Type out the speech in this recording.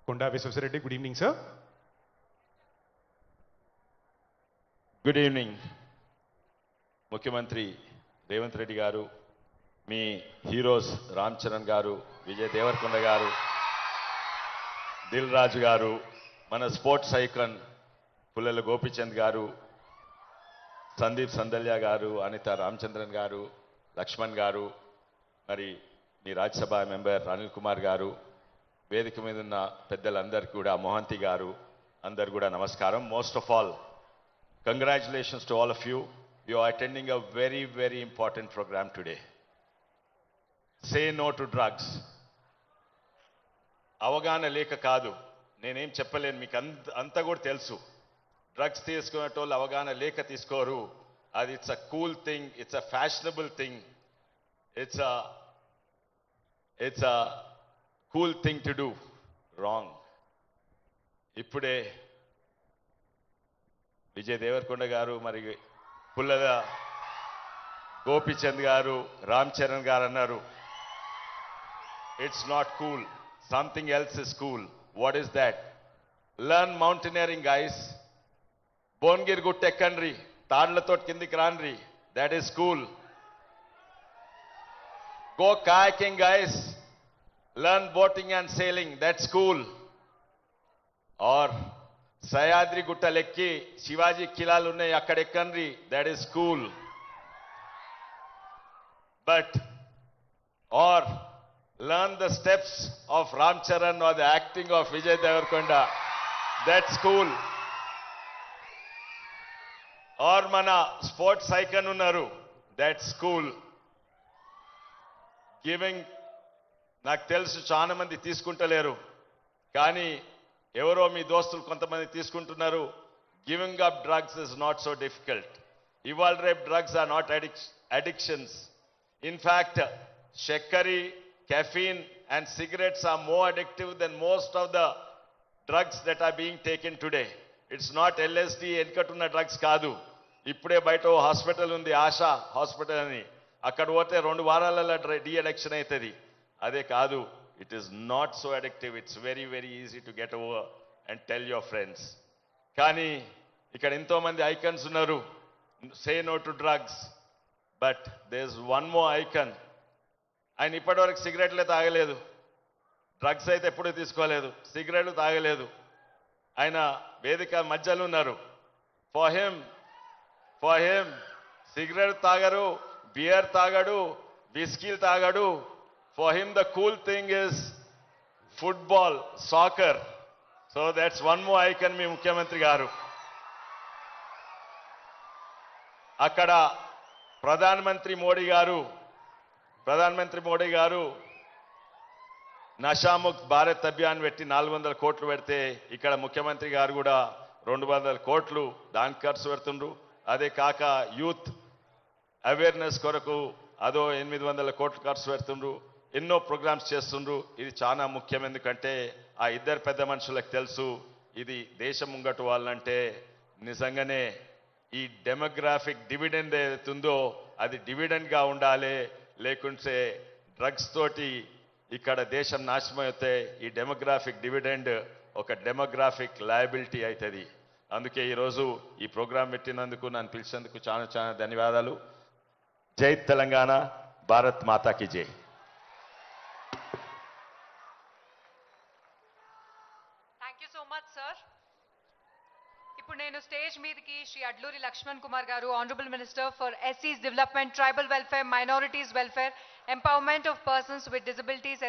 Konda Viswaswareddy, good evening, sir. Good evening ముఖ్యమంత్రి రేవంత్ రెడ్డి గారు, మీ heroes Ram Charan గారు, విజయ్ దేవరకొండ గారు, దిల్ రాజు గారు, మన స్పోర్ట్స్ ఐకాన్ పుల్లెల గోపీచంద్ గారు, సందీప్ సందల్య గారు, అనిత రామచంద్రన్ గారు, లక్ష్మణ్ గారు, మరి మీ రాజ్యసభ మెంబర్ అనిల్ కుమార్ గారు, వేదిక మీద ఉన్న పెద్దలందరికీ కూడా, మోహంతి గారు, అందరు కూడా నమస్కారం. Most of all, congratulations to all of you. You are attending a very, very important program today. Say no to drugs. అవగాహన లేక కాదు, నేనేం చెప్పలేను, మీకు అంతా కూడా తెలుసు. డ్రగ్స్ తీసుకునేటోళ్ళు అవగాహన లేక తీసుకోరు. అది it's a cool thing, it's a fashionable thing, it's a cool thing to do. Wrong. ఇప్పుడే విజయ్ దేవరకొండ గారు, మరి పుల్లల గోపీచంద్ గారు, రామ్ చరణ్ గారు అన్నారు, it's not cool, something else is cool. What is that? Learn mountaineering guys. Bhuvanagiri గుట్ట ఎక్కండ్రి, తాళ్లతో కిందికి రాన్రి, that is cool. Go kayaking guys, learn boating and sailing, that's cool. Or Sahyadri గుట్టలెక్కి శివాజీ కిలాలు ఉన్నాయి, అక్కడ ఎక్కండి, that is cool. But or learn the steps of Ram Charan or the acting of Vijay Deverakonda, that's cool. Or మన స్పోర్ట్స్ ఐకన్ ఉన్నారు, that's cool. Giving, నాకు తెలుసు చాలా మంది తీసుకుంటలేరు, కానీ ఎవరో మీ దోస్తులు కొంతమంది తీసుకుంటున్నారు. Giving up drugs is not so difficult. ఇవాళ రేపు drugs are not addictions. In fact shakkari, caffeine and cigarettes are more addictive than most of the drugs that are being taken today. It's not LSD, వెనుకటున్న drugs కాదు. ఇప్పుడే బయట hospital ఉంది, ASHA hospital అని, అక్కడ పోతే 2 వారాలలో డీ అడిక్షన్ అవుతుంది. అదే కాదు, it is not so addictive. It's very, very easy to get over and tell your friends. కానీ ఇక్కడ ఎంతో మంది ఐకన్స్ ఉన్నారు, say no to drugs. But there is one more icon. ఆయన ఇప్పటివరకు సిగరెట్లే తాగలేదు, డ్రగ్స్ అయితే ఎప్పుడూ తీసుకోలేదు, సిగరెట్లు తాగలేదు. ఆయన వేదిక మధ్యలో ఉన్నారు. ఫర్ హిమ్ సిగరెట్ తాగరు, బియర్ తాగడు, విస్కీలు తాగడు. For him, the cool thing is football, soccer. So that's one more icon, మీ ముఖ్యమంత్రి గారు. అక్కడ ప్రధానమంత్రి మోడీ గారు నషాముక్త్ భారత్ అభియాన్ పెట్టి 400 కోట్లు పెడితే, ఇక్కడ ముఖ్యమంత్రి గారు కూడా 200 కోట్లు దానికి ఖర్చు పెడుతుండ్రు. అదే కాక యూత్ అవేర్నెస్ కొరకు అదో 800 కోట్లు ఖర్చు పెడుతుండ్రు. ఎన్నో ప్రోగ్రామ్స్ చేస్తుండ్రు. ఇది చాలా ముఖ్యం, ఎందుకంటే ఆ ఇద్దరు పెద్ద మనుషులకు తెలుసు, ఇది దేశం ముంగటు వాళ్ళంటే నిజంగానే ఈ డెమోగ్రాఫిక్ డివిడెండ్ ఏదైతుందో అది డివిడెండ్గా ఉండాలి. లేకుంటే డ్రగ్స్ తోటి ఇక్కడ దేశం నాశనం అయితే ఈ డెమోగ్రాఫిక్ డివిడెండ్ ఒక డెమోగ్రాఫిక్ లయబిలిటీ అవుతుంది. అందుకే ఈరోజు ఈ ప్రోగ్రాం పెట్టినందుకు, నన్ను పిలిచినందుకు చాలా చాలా ధన్యవాదాలు. జై తెలంగాణ, భారత్ మాతాకి జై. ఇప్పుడు నేను స్టేజ్ మీదకి శ్రీ అడ్లూరి లక్ష్మణ్ కుమార్ గారు, ఆనరబుల్ మినిస్టర్ ఫర్ ఎస్సీస్ development, tribal welfare, minorities welfare, empowerment of persons with disabilities,